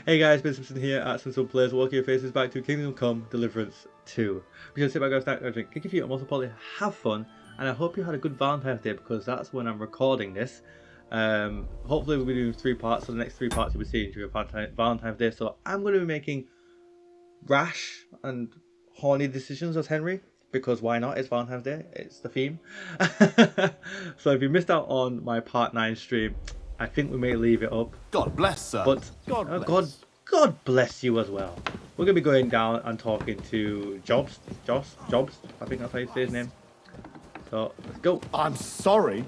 Hey guys, Ben Simpson here at Simpson Players. Welcome your faces back to Kingdom Come Deliverance II. We're going to sit back, go snack, go drink, kick your feet, and most importantly, have fun. And I hope you had a good Valentine's Day because that's when I'm recording this. Hopefully we'll be doing 3 parts, so the next 3 parts you'll be seeing during Valentine's Day. So I'm going to be making rash and horny decisions as Henry. Because why not? It's Valentine's Day. It's the theme. So if you missed out on my part 9 stream, I think we may leave it up. God bless, sir. But God bless you as well. We're gonna be going down and talking to Jobs. I think that's how you say his name. So let's go. I'm sorry.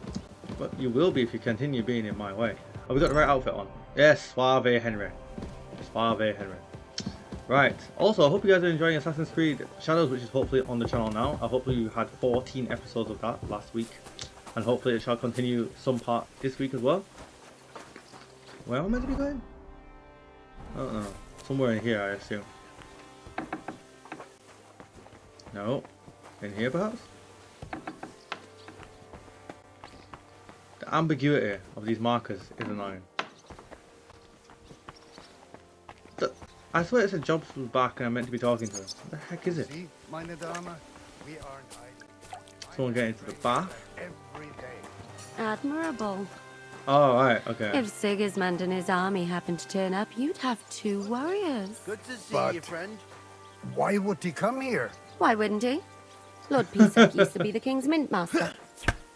But you will be if you continue being in my way. Have we got the right outfit on? Yes, Suave Henry. Suave Henry. Right. Also, I hope you guys are enjoying Assassin's Creed Shadows, which is hopefully on the channel now. I hopefully you had 14 episodes of that last week, and hopefully it shall continue some part this week as well. Where am I meant to be going? I don't know. Somewhere in here, I assume. No. In here, perhaps? The ambiguity of these markers is annoying. I swear it said Jobs was back and I'm meant to be talking to him. What the heck is it? Someone getting into the bath? Admirable. Oh, right, okay. If Sigismund and his army happened to turn up, you'd have 2 warriors. Good to see you, friend. Why would he come here? Why wouldn't he? Lord Pisak used to be the king's mint master.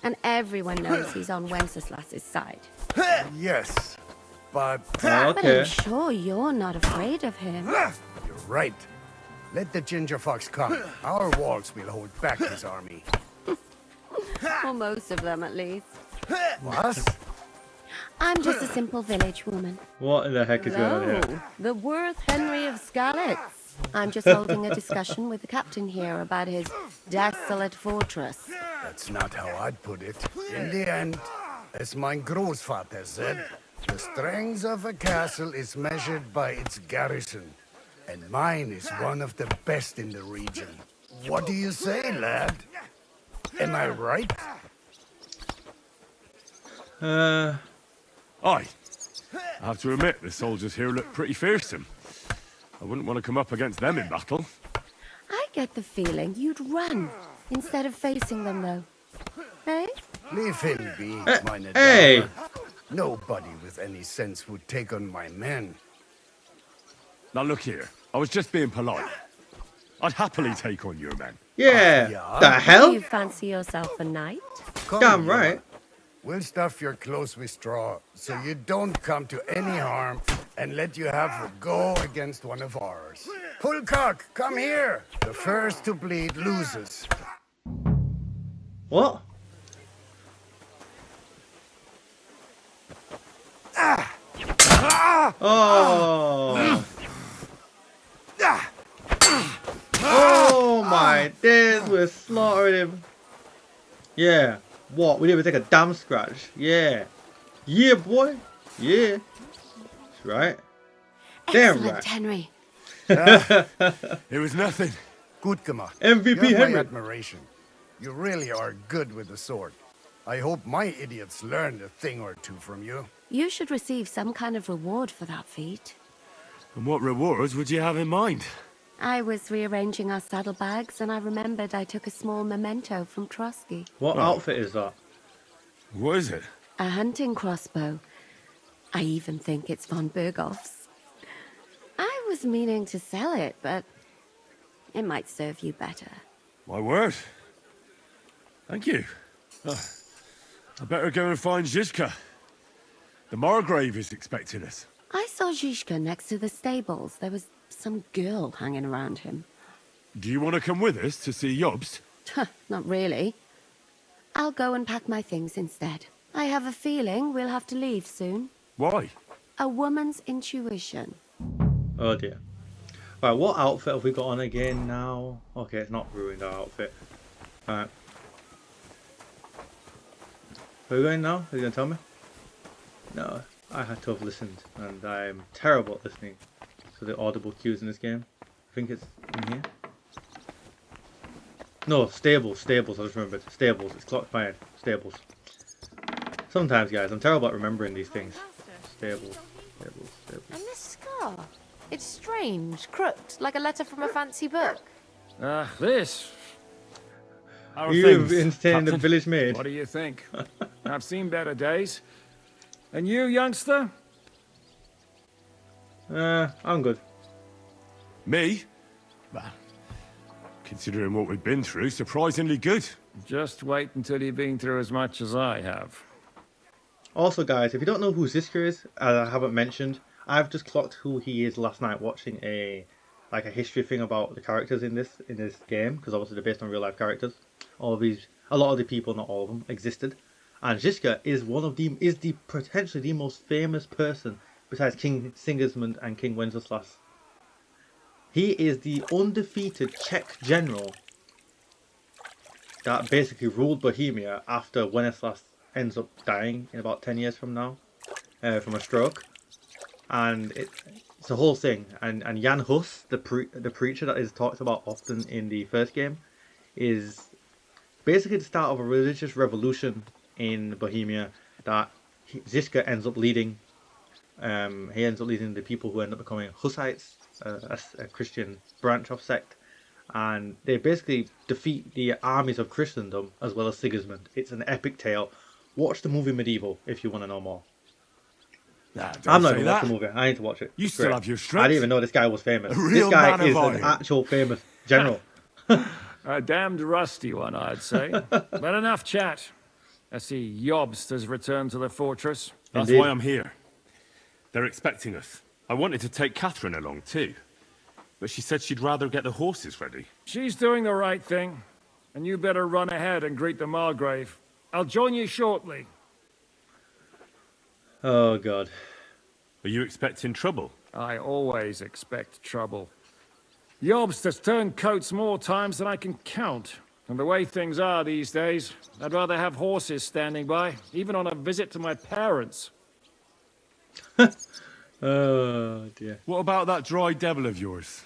And everyone knows he's on Wenceslas's side. Yes, but... Oh, But okay. I'm sure you're not afraid of him. You're right. Let the ginger fox come. Our walls will hold back his army. Or most of them, at least. What? I'm just a simple village woman. What in the heck is going on here? Hello, the worth Henry of Skalitz. I'm just holding a discussion with the captain here about his desolate fortress. That's not how I'd put it. In the end, as my großvater said, the strength of a castle is measured by its garrison. And mine is one of the best in the region. What do you say, lad? Am I right? Aye. I have to admit, the soldiers here look pretty fearsome. I wouldn't want to come up against them in battle. I get the feeling you'd run instead of facing them, though. Hey? Leave him be, meine Hey! Dame. Nobody with any sense would take on my men. Now look here, I was just being polite. I'd happily take on your men. Yeah! Yeah? The Do hell? you fancy yourself a knight? Come, Damn Johan. right. We'll stuff your clothes with straw, so you don't come to any harm, and let you have a go against one of ours. Pulcock, come here! The first to bleed loses. What? Oh! Oh my days, we're slaughtering him. Yeah. What? We didn't even take a damn scratch. Yeah. Yeah, boy. Yeah. That's right. Damn Excellent, right. Henry. It was nothing. Good gemacht. MVP You have Henry. my admiration. You really are good with the sword. I hope my idiots learned a thing or two from you. You should receive some kind of reward for that feat. And what rewards would you have in mind? I was rearranging our saddlebags, and I remembered I took a small memento from Trotsky. What outfit is that? What is it? A hunting crossbow. I even think it's von Berghoff's. I was meaning to sell it, but it might serve you better. My word. Thank you. I better go and find Zizka. The Margrave is expecting us. I saw Zhishka next to the stables. There was some girl hanging around him. Do you want to come with us to see Jobst? Not really. I'll go and pack my things instead. I have a feeling we'll have to leave soon. Why? A woman's intuition. Oh dear. Right, what outfit have we got on again now? Okay, it's not ruined our outfit. Alright. Where are we going now? Are you going to tell me? No, I had to have listened, and I'm terrible at listening to the audible cues in this game. I think it's in here. No, stables, I just remembered. Stables, it's clock fired. Stables. Sometimes, guys, I'm terrible at remembering these things. Stables. And the scarf. Ah, it's strange, crooked, like a letter from a fancy book. This. How are You've things, entertained the Captain? village maid. What do you think? I've seen better days. And you, youngster? I'm good. Me? Well, considering what we've been through, surprisingly good. Just wait until you've been through as much as I have. Also, guys, if you don't know who Ziska is, as I haven't mentioned, I've just clocked who he is last night watching a history thing about the characters in this game, because obviously they're based on real life characters. A lot of the people, not all of them, existed, and Ziska is potentially the most famous person besides King Sigismund and King Wenceslas. He is the undefeated Czech general that basically ruled Bohemia after Wenceslas ends up dying in about 10 years from now, from a stroke. And it's a whole thing. And Jan Hus, the preacher that is talked about often in the first game, is basically the start of a religious revolution in Bohemia that Ziska ends up leading. He ends up leading the people who end up becoming Hussites, a Christian branch of sect, and they basically defeat the armies of Christendom as well as Sigismund. It's an epic tale. Watch the movie Medieval if you want to know more. Nah, I'm not say even that. watching the movie. I need to watch it. You It's still great. have your strength. I didn't even know this guy was famous. A real This guy man of is an iron. actual famous general. A damned rusty one, I'd say. But enough chat. I see Jobst has returned to the fortress. That's Indeed. why I'm here. They're expecting us. I wanted to take Catherine along too, but she said she'd rather get the horses ready. She's doing the right thing. And you better run ahead and greet the Margrave. I'll join you shortly. Oh god. Are you expecting trouble? I always expect trouble. Jobst has turned coats more times than I can count. And the way things are these days, I'd rather have horses standing by, even on a visit to my parents. Oh dear. What about that dry devil of yours?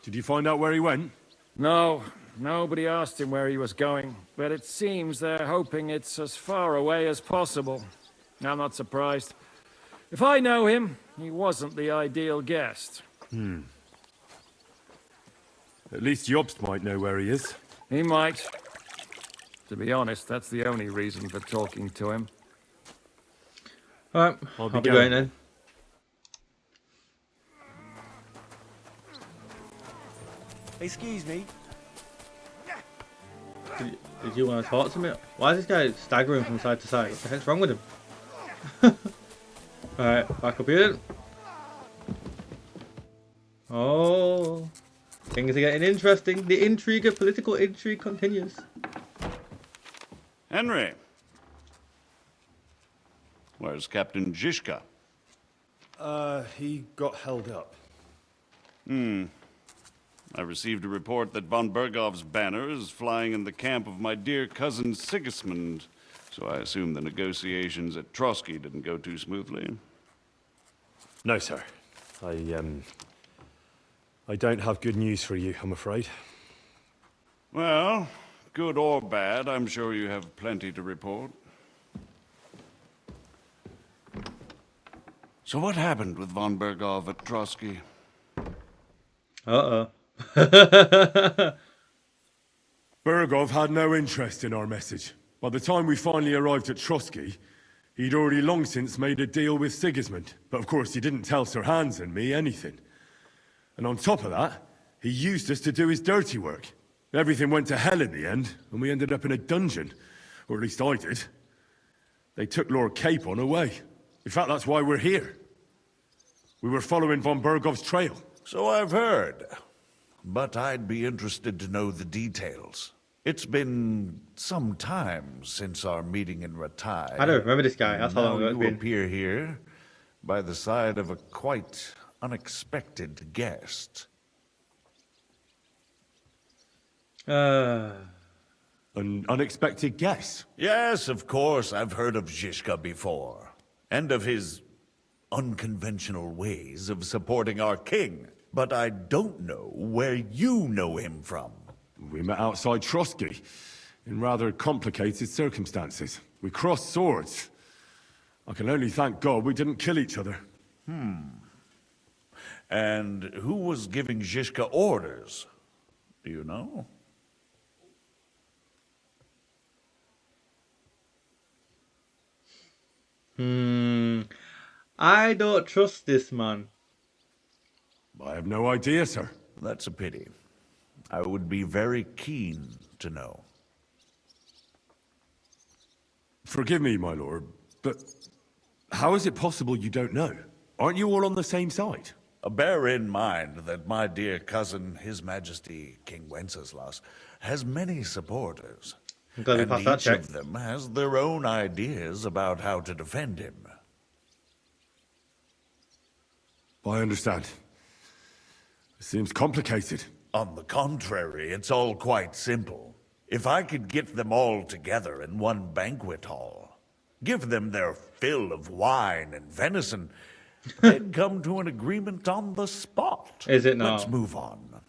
Did you find out where he went? No, nobody asked him where he was going, but it seems they're hoping it's as far away as possible. I'm not surprised. If I know him, he wasn't the ideal guest. At least Jobst might know where he is. He might. To be honest, that's the only reason for talking to him. Alright, I'll I'll be be going. going then. Excuse me. Did you want to talk to me? Why is this guy staggering from side to side? What the heck's wrong with him? Alright, back up here. Oh, things are getting interesting. The intrigue, political intrigue continues. Henry. Where's Captain Zizka? He got held up. I received a report that von Bergov's banner is flying in the camp of my dear cousin Sigismund, so I assume the negotiations at Trotsky didn't go too smoothly. No, sir. I don't have good news for you, I'm afraid. Well, good or bad, I'm sure you have plenty to report. So what happened with von Bergov at Trotsky? Uh-oh. Bergov had no interest in our message. By the time we finally arrived at Trotsky, he'd already long since made a deal with Sigismund. But of course, he didn't tell Sir Hans and me anything. And on top of that, he used us to do his dirty work. Everything went to hell in the end, and we ended up in a dungeon. Or at least I did. They took Lord Capon away. In fact, that's why we're here. We were following von Bergov's trail. So I've heard. But I'd be interested to know the details. It's been some time since our meeting in Ratai. I don't remember this guy. That's how long Now ago it's you been. appear here by the side of a quite unexpected guest. An unexpected guess. Yes, of course, I've heard of Zizka before. And of his unconventional ways of supporting our king. But I don't know where you know him from. We met outside Trotsky, in rather complicated circumstances. We crossed swords. I can only thank God we didn't kill each other. And who was giving Zizka orders? Do you know? I don't trust this man. I have no idea, sir. That's a pity. I would be very keen to know. Forgive me, my lord, but how is it possible you don't know? Aren't you all on the same side? Bear in mind that my dear cousin, His Majesty King Wenceslas, has many supporters. I'm glad we And passed that each check. of them has their own ideas about how to defend him. I understand. It seems complicated. On the contrary, it's all quite simple. If I could get them all together in one banquet hall, give them their fill of wine and venison, they'd come to an agreement on the spot. Is it now? Let's move on.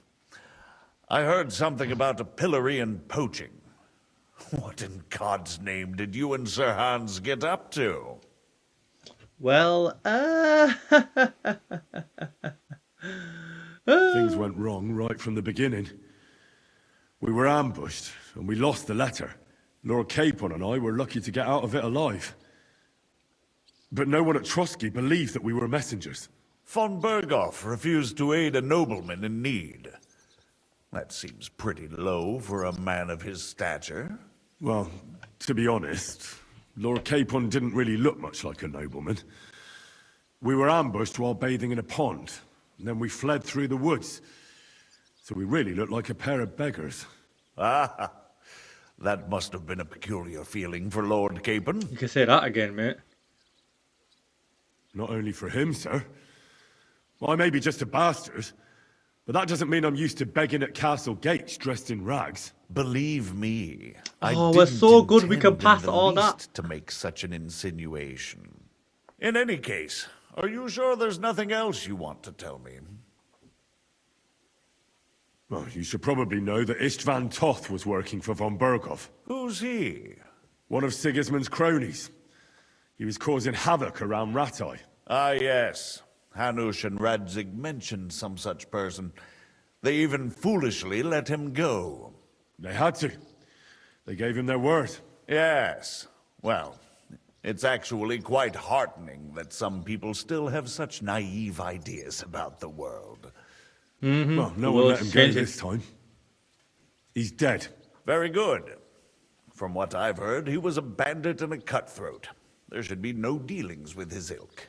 I heard something about a pillory and poaching. What in God's name did you and Sir Hans get up to? Well, Things went wrong right from the beginning. We were ambushed, and we lost the letter. Lord Capon and I were lucky to get out of it alive. But no one at Trotsky believed that we were messengers. Von Berghoff refused to aid a nobleman in need. That seems pretty low for a man of his stature. Well, to be honest, Lord Capon didn't really look much like a nobleman. We were ambushed while bathing in a pond, and then we fled through the woods. So we really looked like a pair of beggars. Ah, that must have been a peculiar feeling for Lord Capon. you can say that again, mate. Not only for him, sir. Well, I may be just a bastard, but that doesn't mean I'm used to begging at castle gates dressed in rags. Believe me, I Oh, we're didn't so good we can intend in pass the all that. least to make such an insinuation. In any case, are you sure there's nothing else you want to tell me? Well, you should probably know that Istvan Toth was working for von Berghoff, Who's he? one of Sigismund's cronies. He was causing havoc around Ratai. Ah, yes. Hanush and Radzig mentioned some such person. They even foolishly let him go. They had to. They gave him their word. Yes. Well, it's actually quite heartening that some people still have such naive ideas about the world. Well, no The one let world's him go changing. this time. He's dead. Very good. From what I've heard, he was a bandit and a cutthroat. There should be no dealings with his ilk.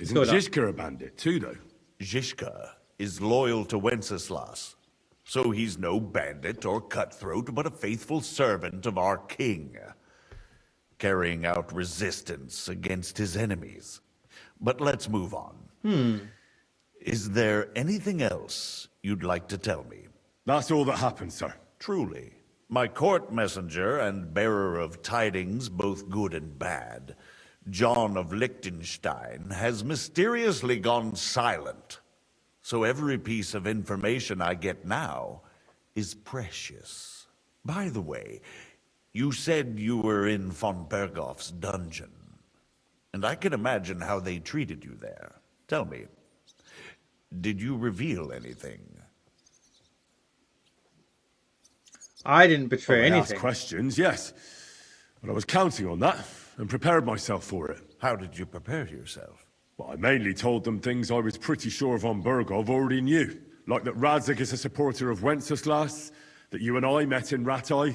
Isn't go with that. Zizka a bandit too, though? Zizka is loyal to Wenceslas, so he's no bandit or cutthroat, but a faithful servant of our king, carrying out resistance against his enemies. But let's move on. Is there anything else you'd like to tell me? That's all that happened, sir. Truly. My court messenger and bearer of tidings, both good and bad, John of Liechtenstein, has mysteriously gone silent. So every piece of information I get now is precious. By the way, you said you were in von Berghoff's dungeon. And I can imagine how they treated you there. Tell me, did you reveal anything? I didn't betray I asked anything. questions, yes. But I was counting on that and prepared myself for it. How did you prepare yourself? Well, I mainly told them things I was pretty sure von Berghoff already knew. Like that Radzig is a supporter of Wenceslas, that you and I met in Ratai.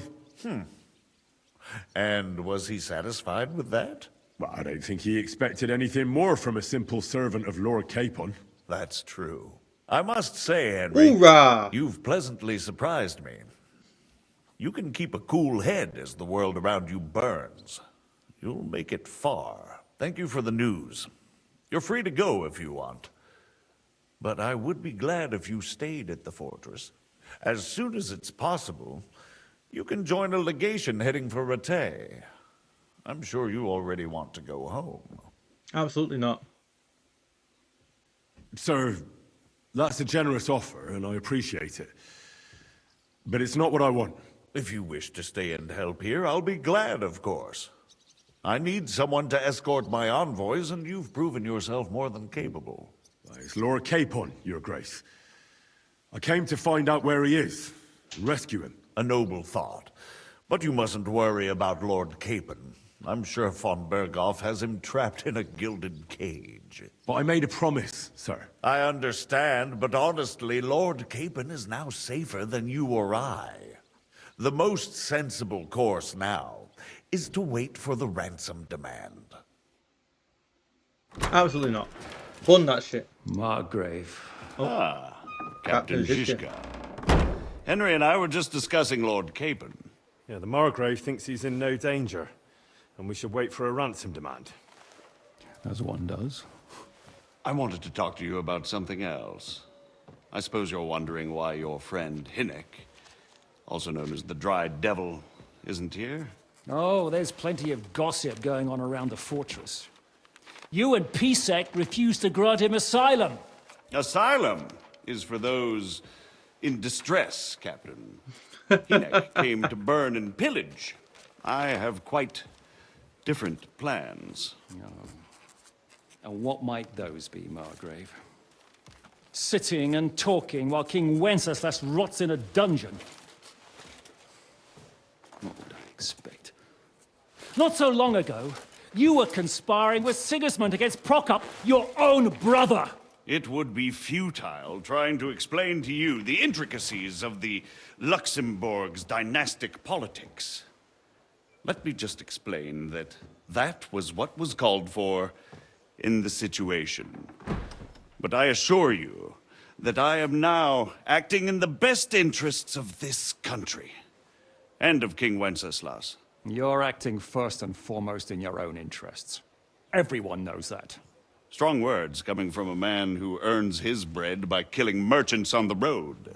And was he satisfied with that? Well, I don't think he expected anything more from a simple servant of Lord Capon. That's true. I must say, Henry, Hoorah! you've pleasantly surprised me. You can keep a cool head as the world around you burns. You'll make it far. Thank you for the news. You're free to go if you want. But I would be glad if you stayed at the fortress. As soon as it's possible, you can join a legation heading for Rattay. I'm sure you already want to go home. Absolutely not. Sir, that's a generous offer, and I appreciate it. But it's not what I want. If you wish to stay and help here, I'll be glad, of course. I need someone to escort my envoys, and you've proven yourself more than capable. It's Lord Capon, Your Grace. I came to find out where he is, and rescue him. A noble thought. But you mustn't worry about Lord Capon. I'm sure von Berghoff has him trapped in a gilded cage. But I made a promise, sir. I understand, but honestly, Lord Capon is now safer than you or I. The most sensible course now is to wait for the ransom demand. Absolutely not. Bun that shit. Margrave. Captain Zizka. Henry and I were just discussing Lord Capon. Yeah, the Margrave thinks he's in no danger, and we should wait for a ransom demand. As one does. I wanted to talk to you about something else. I suppose you're wondering why your friend Hinnek, also known as the Dried Devil, isn't here? Oh, there's plenty of gossip going on around the fortress. You and Pisek refused to grant him asylum. Asylum is for those in distress, Captain. Hinnek came to burn and pillage. I have quite different plans. And what might those be, Margrave? Sitting and talking while King Wenceslas rots in a dungeon. What would I expect? Not so long ago, you were conspiring with Sigismund against Prokop, your own brother. It would be futile trying to explain to you the intricacies of the Luxembourg's dynastic politics. Let me just explain that that was what was called for in the situation. But I assure you that I am now acting in the best interests of this country and of King Wenceslas. You're acting first and foremost in your own interests. Everyone knows that. Strong words coming from a man who earns his bread by killing merchants on the road.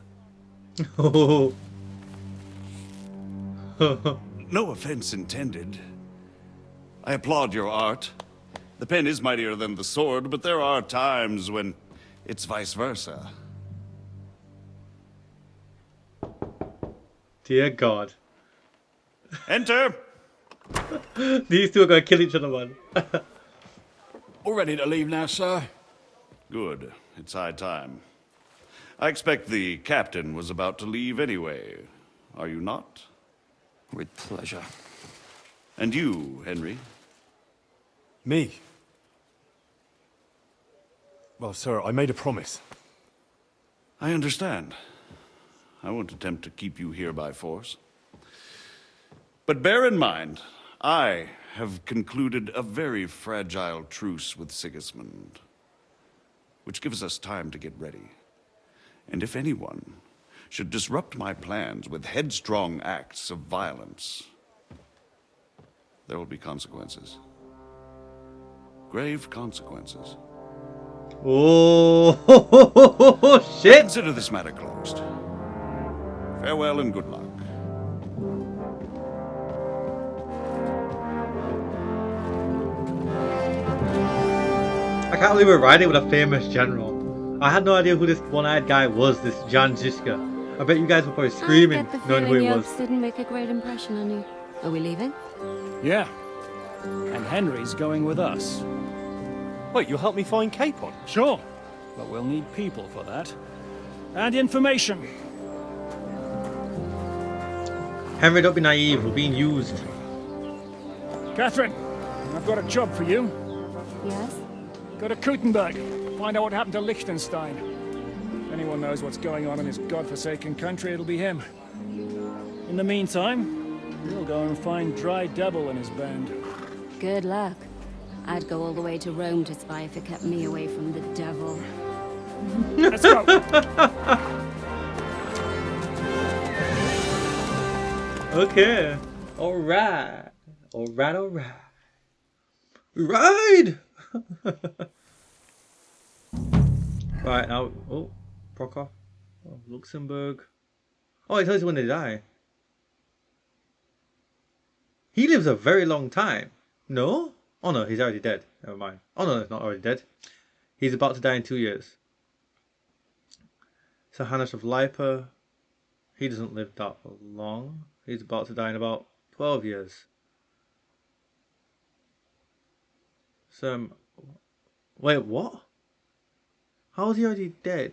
No offense intended. I applaud your art. The pen is mightier than the sword, but there are times when it's vice versa. Dear God. Enter! These two are going to kill each other, man. We're ready to leave now, sir. Good. It's high time. I expect the captain was about to leave anyway. Are you not? With pleasure. And you, Henry? Me? Well, sir, I made a promise. I understand. I won't attempt to keep you here by force. But bear in mind, I have concluded a very fragile truce with Sigismund, which gives us time to get ready. And if anyone should disrupt my plans with headstrong acts of violence, there will be consequences. Grave consequences. Oh, shit! Consider this matter closed. Farewell and good luck. I can't believe we're riding with a famous general. I had no idea who this one-eyed guy was, this Jan Žižka. I bet you guys were probably screaming knowing who he was. Didn't make a great impression on you. Are we leaving? Yeah. And Henry's going with us. Wait, you'll help me find Capon? Sure. But we'll need people for that. And information. Henry, don't be naive. We're being used. Catherine, I've got a job for you. Yes? Go to Kuttenberg. Find out what happened to Liechtenstein. If anyone knows what's going on in his godforsaken country, it'll be him. In the meantime, we'll go and find Dry Devil and his band. Good luck. I'd go all the way to Rome to spy if it kept me away from the devil. Let's go! Okay. Alright. Alright. Ride! Right, now... Oh, Prokop. Oh, Luxembourg. Oh, it tells you when they die. He lives a very long time. No? Oh no, he's already dead. Never mind. Oh no, he's not already dead. He's about to die in 2 years. So Hannes of Lipa. He doesn't live that long. He's about to die in about 12 years. some. Wait, what? How is he already dead?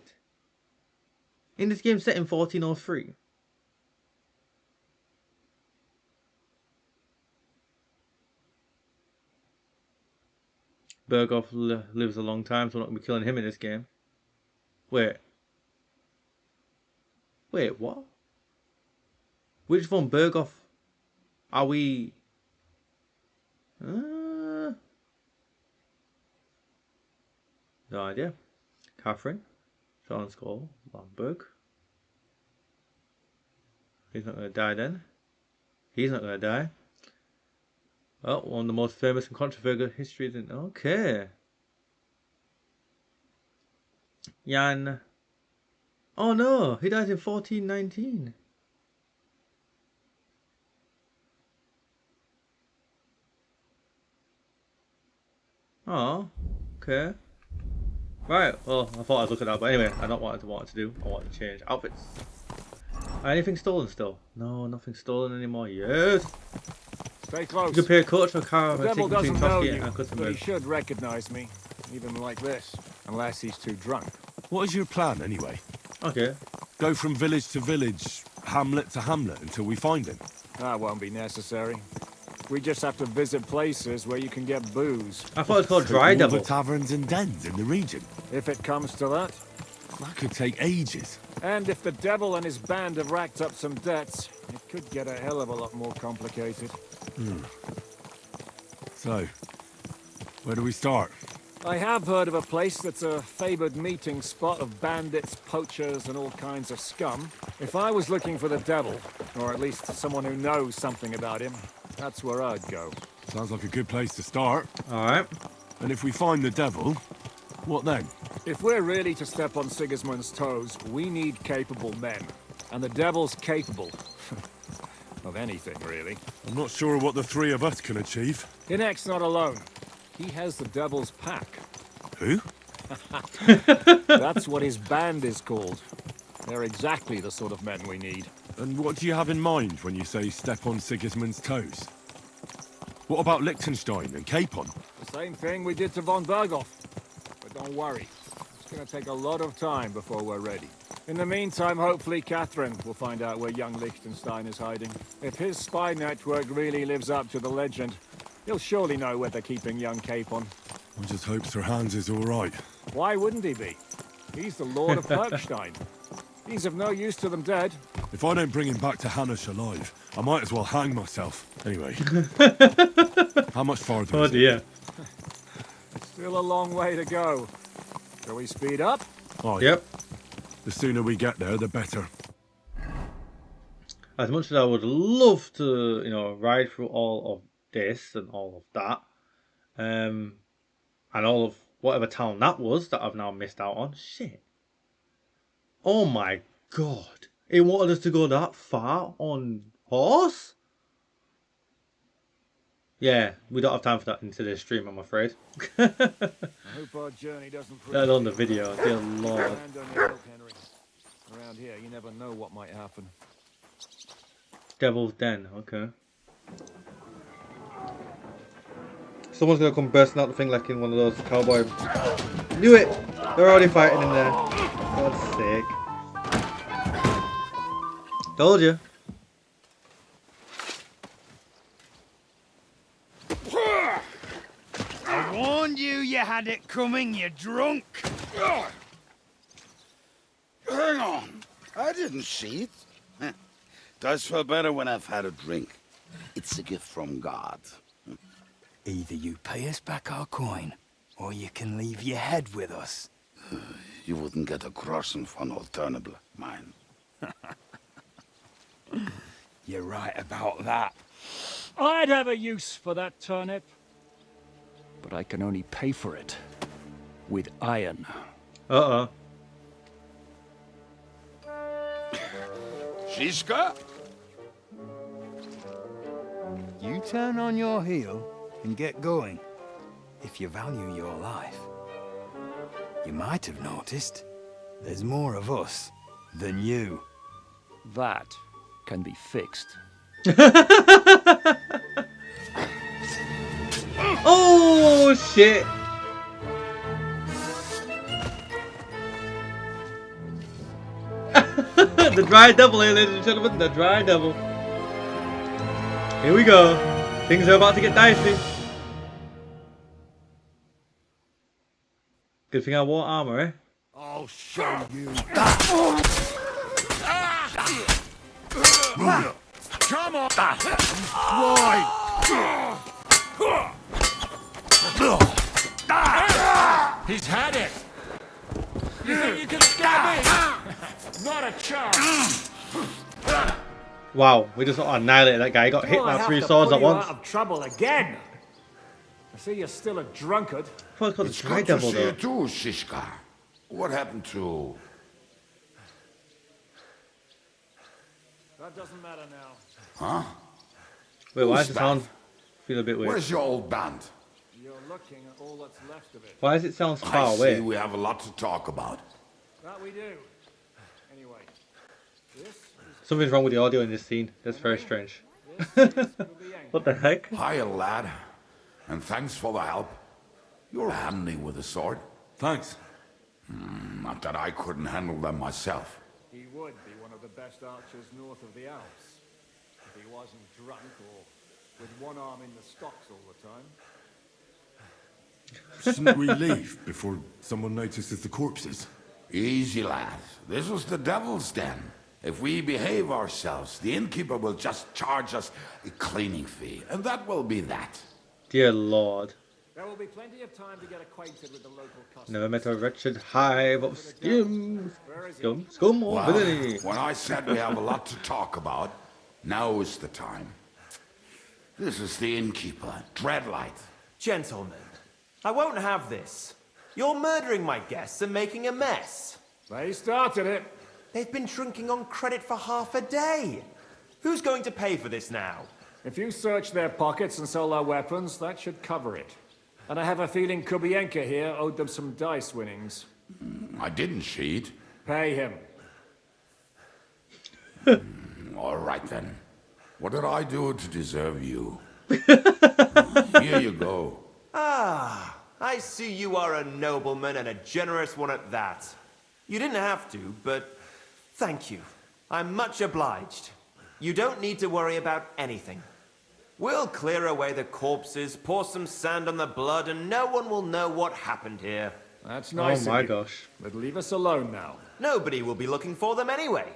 In this game set in 1403. Berghoff lives a long time, so we're not going to be killing him in this game. Wait. Wait, what? Which von Berghoff are we... No idea. Catherine. John Skull. Lamberg. He's not going to die then. He's not going to die. Well, one of the most famous and controversial histories in... Okay. Jan... Oh no, he dies in 1419. Oh, okay. Right, well, I thought I'd look at that, but anyway, I don't want to do. I want to change outfits. Anything stolen still? No, nothing stolen anymore. Yes! Stay close. You can pay a coach for a car The devil doesn't know you, but he Kutenberg. should recognize me, even like this, unless he's too drunk. What is your plan, anyway? Okay. Go from village to village, hamlet to hamlet, until we find him? That won't be necessary. We just have to visit places where you can get booze. I thought it was called Dry All Devil. the taverns and dens in the region. If it comes to that. That could take ages. And if the devil and his band have racked up some debts, it could get a hell of a lot more complicated. So, where do we start? I have heard of a place that's a favored meeting spot of bandits, poachers, and all kinds of scum. If I was looking for the devil, or at least someone who knows something about him, that's where I'd go. Sounds like a good place to start. Alright. And if we find the devil, what then? If we're really to step on Sigismund's toes, we need capable men. And the devil's capable. Of anything, really. I'm not sure what the three of us can achieve. Inek's not alone. He has the devil's pack. Who? That's what his band is called. They're exactly the sort of men we need. And what do you have in mind when you say step on Sigismund's toes? What about Liechtenstein and Capon? The same thing we did to von Berghoff. But don't worry. It's gonna take a lot of time before we're ready. In the meantime, hopefully Catherine will find out where young Liechtenstein is hiding. If his spy network really lives up to the legend, he'll surely know where they're keeping young Capon. I just hope Sir Hans is all right. Why wouldn't he be? He's the Lord of Perkstein. He's of no use to them dead. If I don't bring him back to Hanush alive, I might as well hang myself. Anyway. How much farther Oh is it? dear. Still a long way to go. Shall we speed up? Oh, Yep. The sooner we get there, the better. As much as I would love to, you know, ride through all of this and all of that, and all of whatever town that was that I've now missed out on. Shit. Oh my god. It wanted us to go that far on horse? Yeah, we don't have time for that into this stream, I'm afraid. I hope our journey doesn't prove Let alone the video, dear lord. Hand on your hook, Henry. Around here, you never know what might happen. Devil's Den, okay. Someone's gonna come bursting out the thing like in one of those cowboy. Knew it! They're already fighting in there. God's sake. Told you. I warned you you had it coming, you drunk. Hang on. I didn't see it. Does feel better when I've had a drink. It's a gift from God. Either you pay us back our coin, or you can leave your head with us. You wouldn't get a groschen for an alternative, mine. You're right about that. I'd have a use for that turnip. But I can only pay for it with iron. Uh-oh. Shiska? You turn on your heel and get going. If you value your life. You might have noticed there's more of us than you. That can be fixed. Oh shit. The dry devil, ladies and gentlemen, the dry devil. Here we go. Things are about to get dicey. Good thing I wore armor, eh? I'll show you. Come on! Right! He's had it! You think you can scare me? Not a chance! Wow, we just annihilated that guy. He got hit by 3 swords at once. Out of trouble again. I see you're still a drunkard. It's called the dry Good to devil, see you though. too, Shishka. What happened to... That doesn't matter now. Huh? Wait, why Who's does it sound that? feel a bit weird? Where's your old band? You're looking at all that's left of it. Why does it sound I far see away? we have a lot to talk about. That we do. Anyway, this is Something's wrong with the audio in this scene. That's very strange. What the heck? Hiya, lad. And thanks for the help. You're handy with a sword. Thanks. Not that I couldn't handle them myself. He would be one of the best archers north of the Alps. If he wasn't drunk or with one arm in the stocks all the time. Shouldn't we leave before someone notices the corpses? Easy, lad. This was the devil's den. If we behave ourselves, the innkeeper will just charge us a cleaning fee, and that will be that. Dear Lord. There will be plenty of time to get acquainted with the local customs. Never met a wretched hive of scum or Well, villainy. when I said we have a lot to talk about, now is the time. This is the innkeeper, Dreadlight. Gentlemen, I won't have this. You're murdering my guests and making a mess. They started it. They've been drinking on credit for half a day. Who's going to pay for this now? If you search their pockets and sell their weapons, that should cover it. And I have a feeling Kubienka here owed them some dice winnings. I didn't cheat. Pay him. All right then. What did I do to deserve you? Here you go. Ah, I see you are a nobleman and a generous one at that. You didn't have to, but thank you. I'm much obliged. You don't need to worry about anything. We'll clear away the corpses, pour some sand on the blood, and no one will know what happened here. That's nice. Oh my of you. gosh. But leave us alone now. Nobody will be looking for them anyway.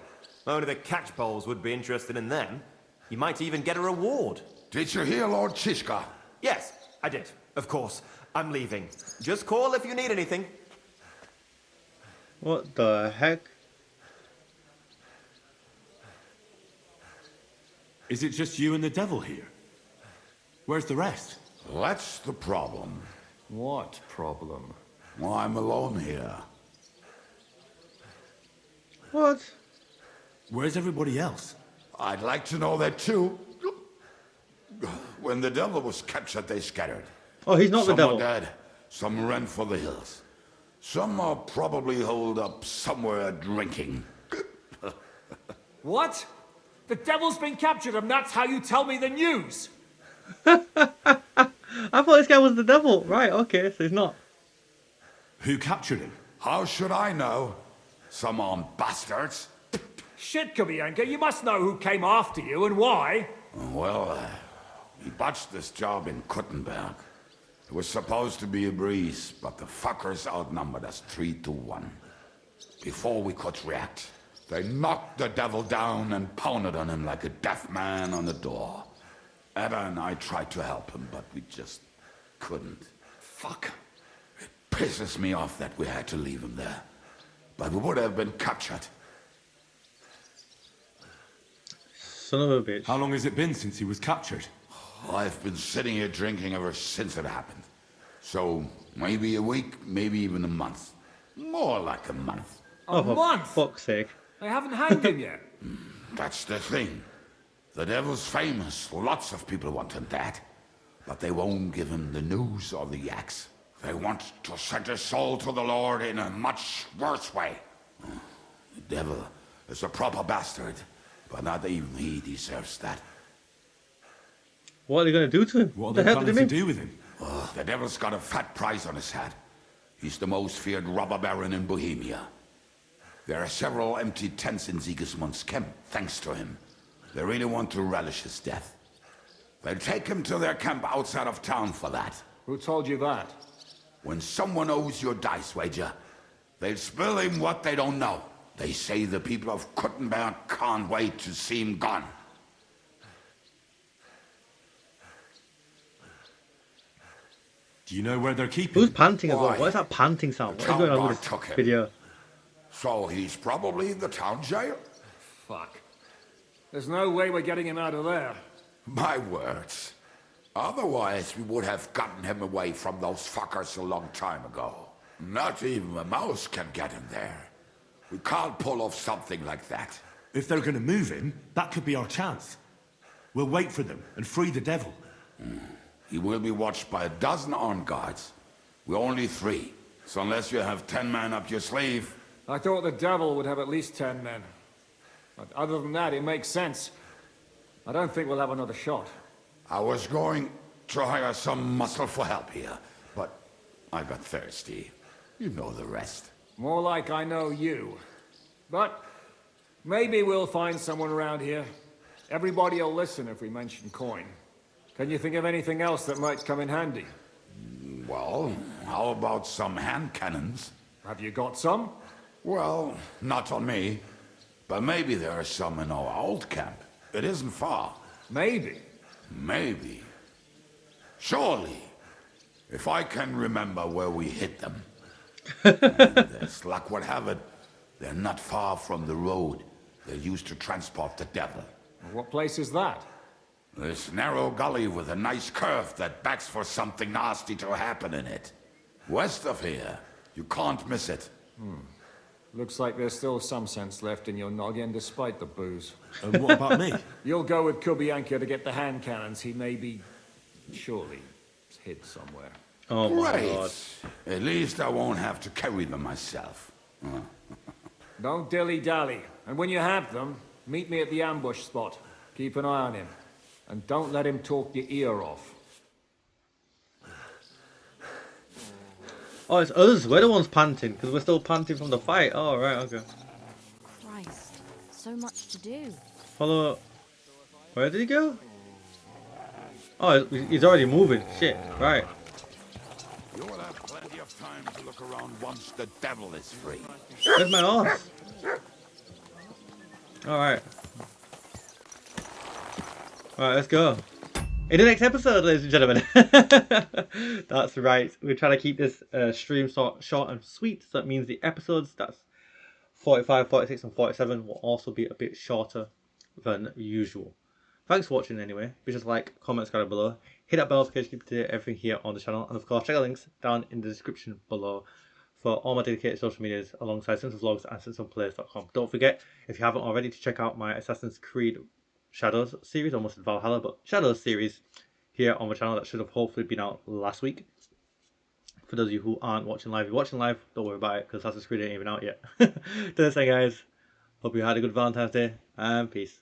Only the catchpoles would be interested in them. You might even get a reward. Did you hear Lord Chishka? Yes, I did. Of course. I'm leaving. Just call if you need anything. What the heck? Is it just you and the devil here? Where's the rest? That's the problem. What problem? Well, I'm alone here. What? Where's everybody else? I'd like to know that too. When the devil was captured, they scattered. Oh, he's not the Some devil. are dead. Some ran for the hills. Some are probably holed up somewhere drinking. What? The devil's been captured and that's how you tell me the news? I thought this guy was the devil. Right, okay, so he's not. Who captured him? How should I know? Some armed bastards. Shit, Kubienka, you must know who came after you and why. Well, we botched this job in Kuttenberg. It was supposed to be a breeze, but the fuckers outnumbered us 3-1. Before we could react, they knocked the devil down and pounded on him like a deaf man on the door. Ada and I tried to help him, but we just couldn't. Fuck. It pisses me off that we had to leave him there. But we would have been captured. Son of a bitch. How long has it been since he was captured? I've been sitting here drinking ever since it happened. So, maybe a week, maybe even a month. More like a month. A month? For fuck's sake. They haven't hanged him yet. That's the thing. The devil's famous. Lots of people want him dead. But they won't give him the news or the axe. They want to send his soul to the Lord in a much worse way. The devil is a proper bastard. But not even he deserves that. What are they going to do to him? What the are they hell did planning they to mean? do with him? the devil's got a fat price on his head. He's the most feared robber baron in Bohemia. There are several empty tents in Sigismund's camp, thanks to him. They really want to relish his death. They'll take him to their camp outside of town for that. Who told you that? When someone owes you a dice wager, they'll spill him what they don't know. They say the people of Kuttenberg can't wait to see him gone. Do you know where they're keeping Who's him? panting as well? What is that panting sound? What is going on with took this him. video? So he's probably in the town jail? Fuck. There's no way we're getting him out of there. My words. Otherwise, we would have gotten him away from those fuckers a long time ago. Not even a mouse can get him there. We can't pull off something like that. If they're gonna move him, that could be our chance. We'll wait for them and free the devil. He will be watched by a dozen armed guards. We're only 3. So unless you have 10 men up your sleeve... I thought the devil would have at least 10 men. But other than that, it makes sense. I don't think we'll have another shot. I was going to hire some muscle for help here, but I got thirsty. You know the rest. More like I know you. But maybe we'll find someone around here. Everybody will listen if we mention coin. Can you think of anything else that might come in handy? Well, how about some hand cannons? Have you got some? Well, not on me. But maybe there are some in our old camp. It isn't far. Maybe. Maybe. Surely. If I can remember where we hid them. And as luck would have it, they're not far from the road they used to transport the devil. What place is that? This narrow gully with a nice curve that backs for something nasty to happen in it. West of here. You can't miss it. Looks like there's still some sense left in your noggin despite the booze. And what about me? You'll go with Kubianka to get the hand cannons. He may be... surely hid somewhere. Oh my Great. god. At least I won't have to carry them myself. Don't dilly-dally. And when you have them, meet me at the ambush spot. Keep an eye on him. And don't let him talk your ear off. Oh, it's us. We're the ones panting because we're still panting from the fight. Oh, right, okay. Christ, so much to do. Follow. Where did he go? Oh, he's already moving. Shit. Right. You will have plenty of time to look around once the devil is free. Where's my horse? Alright. Alright, let's go. In the next episode, ladies and gentlemen. That's right. We're trying to keep this stream short and sweet. So that means the episodes, that's 45, 46 and 47, will also be a bit shorter than usual. Thanks for watching anyway. Be sure to like, comment, subscribe below. Hit that bell notification to keep up to date everything here on the channel. And of course, check the links down in the description below for all my dedicated social medias alongside Simpson Vlogs and SimpsonPlays.com. Don't forget, if you haven't already, to check out my Assassin's Creed Shadows series, almost in Valhalla, but Shadows series here on the channel that should have hopefully been out last week. For those of you who aren't watching live, if you're watching live, don't worry about it because Assassin's Creed ain't even out yet. Till next time, guys, hope you had a good Valentine's Day and peace.